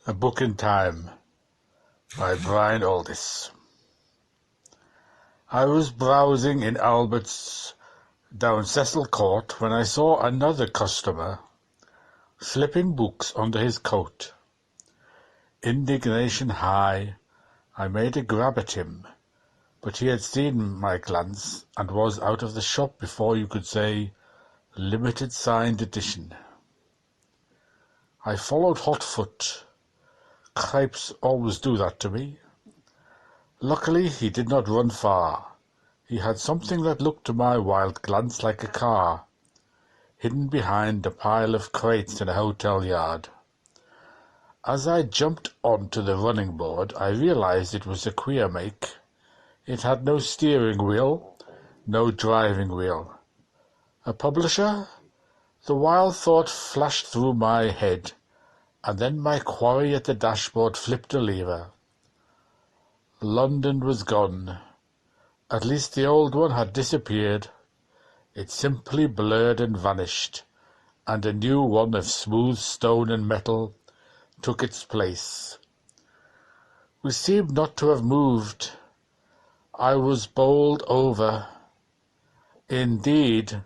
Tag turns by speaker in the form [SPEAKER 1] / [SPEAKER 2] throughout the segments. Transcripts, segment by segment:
[SPEAKER 1] A Book in Time by Aldiss. I was browsing in Albert's down Cecil Court when I saw another customer slipping books under his coat. Indignation high, I made a grab at him, but he had seen my glance and was out of the shop before you could say limited signed edition. I followed hot-foot. Cripes always do that to me. Luckily he did not run far. He had something that looked to my wild glance like a car, hidden behind a pile of crates in a hotel yard. As I jumped onto the running board, I realized it was a queer make. It had no steering wheel, no driving wheel. A publisher? The wild thought flashed through my head, and then my quarry at the dashboard flipped a lever. London was gone. At least the old one had disappeared. It simply blurred and vanished, and a new one of smooth stone and metal took its place. We seemed not to have moved. I was bowled over. Indeed,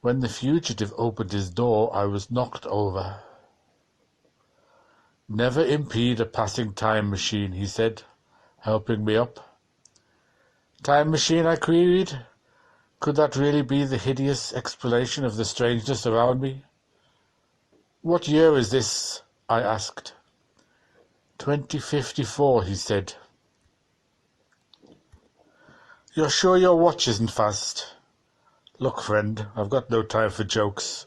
[SPEAKER 1] when the fugitive opened his door, I was knocked over. "Never impede a passing time machine," he said, helping me up. "Time machine?" I queried. Could that really be the hideous explanation of the strangeness around me? "What year is this?" I asked. 2054, he said. "You're sure your watch isn't fast?" "Look, friend, I've got no time for jokes.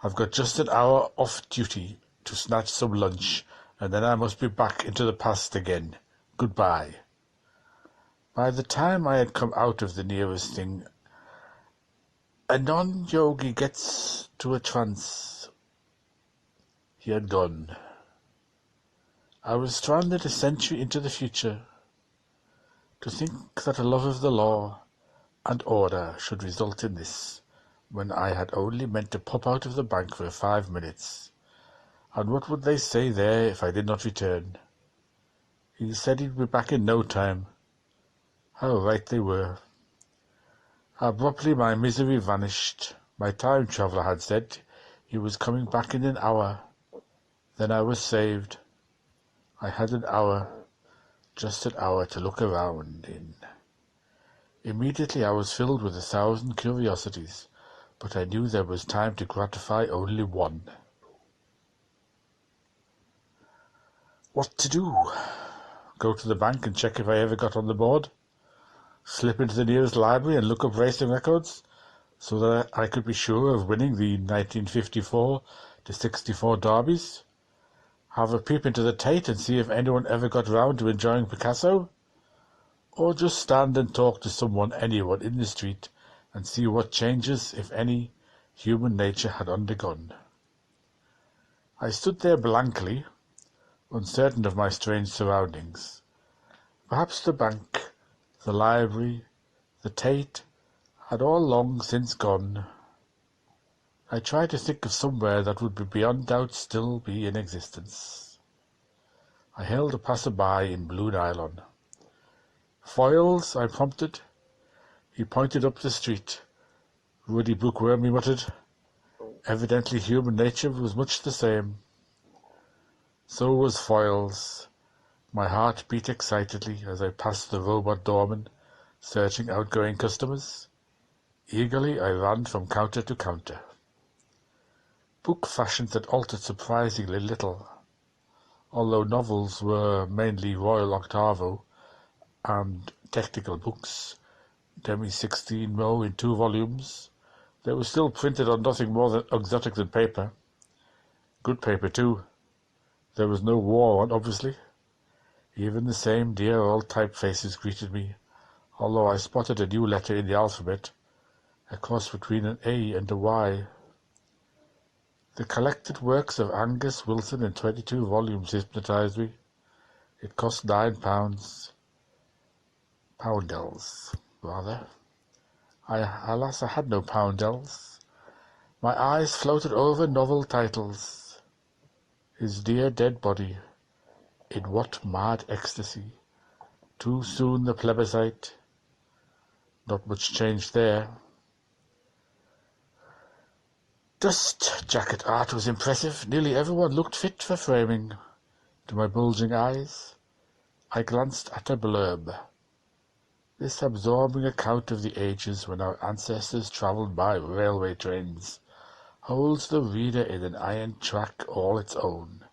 [SPEAKER 1] I've got just an hour off duty to snatch some lunch, and then I must be back into the past again. Goodbye." By the time I had come out of the nearest thing, a non-yogi gets to a trance, he had gone. I was stranded a century into the future. To think that a love of the law and order should result in this, when I had only meant to pop out of the bank for 5 minutes. And what would they say there if I did not return? He said he'd be back in no time. How right they were. Abruptly my misery vanished. My time traveller had said he was coming back in an hour. Then I was saved. I had an hour, just an hour to look around in. Immediately I was filled with 1,000 curiosities, but I knew there was time to gratify only one. What to do? Go to the bank and check if I ever got on the board? Slip into the nearest library and look up racing records, so that I could be sure of winning the 1954 to 64 derbies? Have a peep into the Tate and see if anyone ever got round to enjoying Picasso? Or just stand and talk to anyone in the street, and see what changes, if any, human nature had undergone? I stood there blankly, uncertain of my strange surroundings. Perhaps the bank, the library, the Tate had all long since gone. I tried to think of somewhere that would beyond doubt still be in existence. I hailed a passer-by in blue nylon. "Foyles?" I prompted. He pointed up the street. "Ruddy bookworm," he muttered. Evidently human nature was much the same. So was Foyles. My heart beat excitedly as I passed the robot doorman, searching outgoing customers. Eagerly I ran from counter to counter. Book fashions had altered surprisingly little. Although novels were mainly Royal Octavo and technical books, demi-16mo in 2 volumes, they were still printed on nothing more exotic than paper. Good paper, too. There was no war on, obviously. Even the same dear old typefaces greeted me, although I spotted a new letter in the alphabet, a cross between an A and a Y. The collected works of Angus Wilson in 22 volumes hypnotized me. It cost £9. Poundels, rather. Alas, I had no poundels. My eyes floated over novel titles. His dear dead body, In what mad ecstasy? Too soon the plebiscite? Not much change there. Dust jacket art was impressive. Nearly everyone looked fit for framing. To my bulging eyes, I glanced at a blurb. This absorbing account of the ages when our ancestors travelled by railway trains holds the reader in an iron track all its own.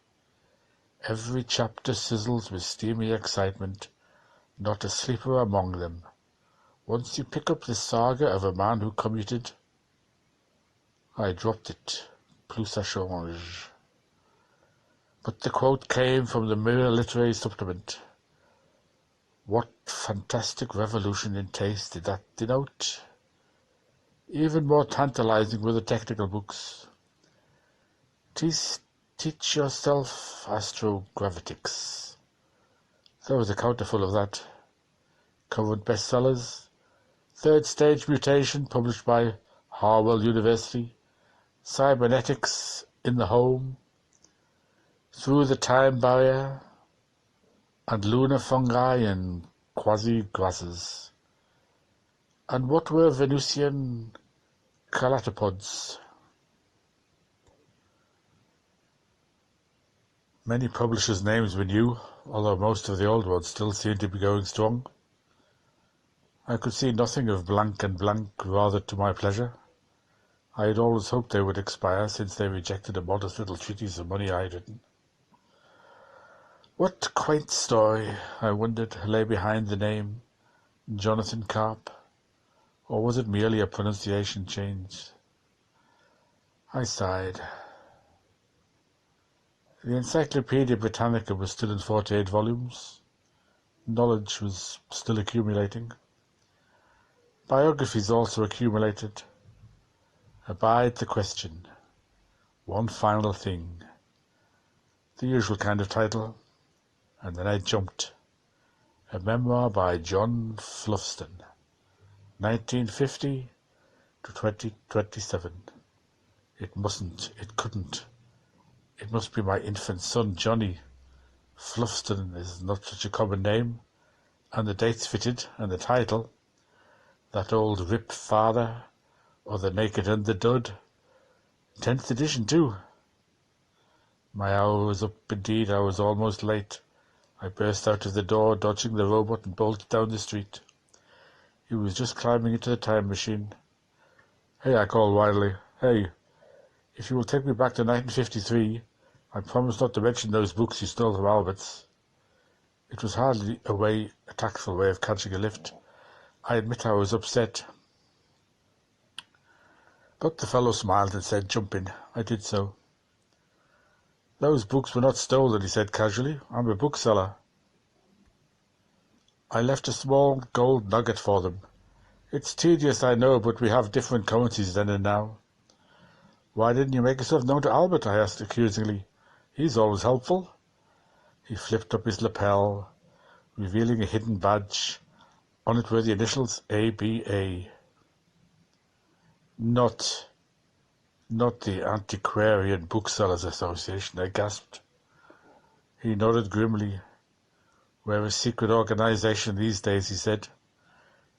[SPEAKER 1] Every chapter sizzles with steamy excitement, not a sleeper among them. Once you pick up the saga of a man who commuted, I dropped it, plus ça change. But the quote came from the Mirror Literary Supplement. What fantastic revolution in taste did that denote? Even more tantalizing were the technical books. Teach yourself astrogravitics. There was a counterful of that. Current bestsellers. Third Stage Mutation, published by Harwell University. Cybernetics in the Home. Through the Time Barrier. And lunar fungi and quasi-grasses. And what were Venusian calatopods? Many publishers' names were new, although most of the old ones still seemed to be going strong. I could see nothing of Blank and Blank, rather to my pleasure. I had always hoped they would expire, since they rejected a modest little treatise of money I had written. What quaint story, I wondered, lay behind the name Jonathan Carp? Or was it merely a pronunciation change? I sighed. The Encyclopaedia Britannica was still in 48 volumes. Knowledge was still accumulating. Biographies also accumulated. Abide the question. One final thing. The usual kind of title. And then I jumped. A memoir by John Fluffston. 1950 to 2027. It mustn't, it couldn't. It must be my infant son, Johnny. Fluffston is not such a common name, and the dates fitted, and the title, That Old Rip Father, or The Naked and the Dud. 10th edition, too. My hour was up indeed. I was almost late. I burst out of the door, dodging the robot, and bolted down the street. He was just climbing into the time machine. "Hey," I called wildly. "Hey, if you will take me back to 1953, I promise not to mention those books you stole from Albert's." It was hardly a tactful way of catching a lift. I admit I was upset. But the fellow smiled and said, "Jump in." I did so. "Those books were not stolen," he said casually. "I'm a bookseller." I left a small gold nugget for them. "It's tedious, I know, but we have different currencies then and now." "Why didn't you make yourself known to Albert?" I asked accusingly. "He's always helpful." He flipped up his lapel, revealing a hidden badge. On it were the initials ABA. Not the Antiquarian Booksellers Association, I gasped. He nodded grimly. "We're a secret organization these days," he said.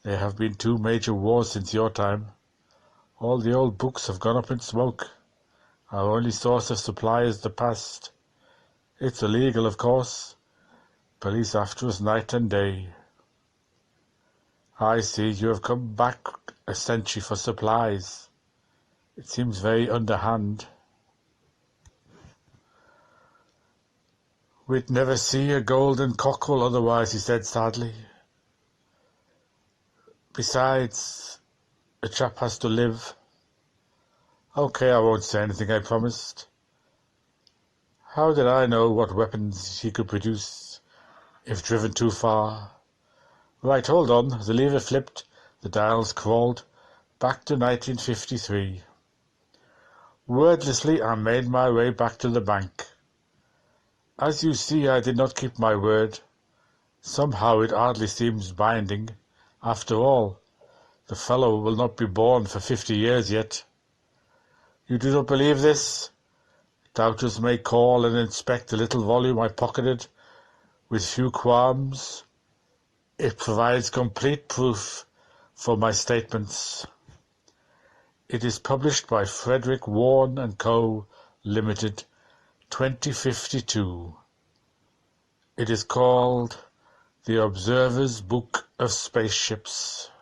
[SPEAKER 1] "There have been 2 major wars since your time. All the old books have gone up in smoke. Our only source of supply is the past. It's illegal, of course. Police after us night and day." "I see you have come back a century for supplies. It seems very underhand." "We'd never see a golden cockerel otherwise," he said sadly. "Besides, a chap has to live." "Okay, I won't say anything," I promised. How did I know what weapons he could produce if driven too far? Right, hold on. The lever flipped, the dials crawled, back to 1953. Wordlessly, I made my way back to the bank. As you see, I did not keep my word. Somehow it hardly seems binding. After all, the fellow will not be born for 50 years yet. You do not believe this? Doubters may call and inspect the little volume I pocketed With few qualms, it provides complete proof for my statements. It is published by Frederick Warne and Co., Limited, 2052. It is called The Observer's Book of Spaceships.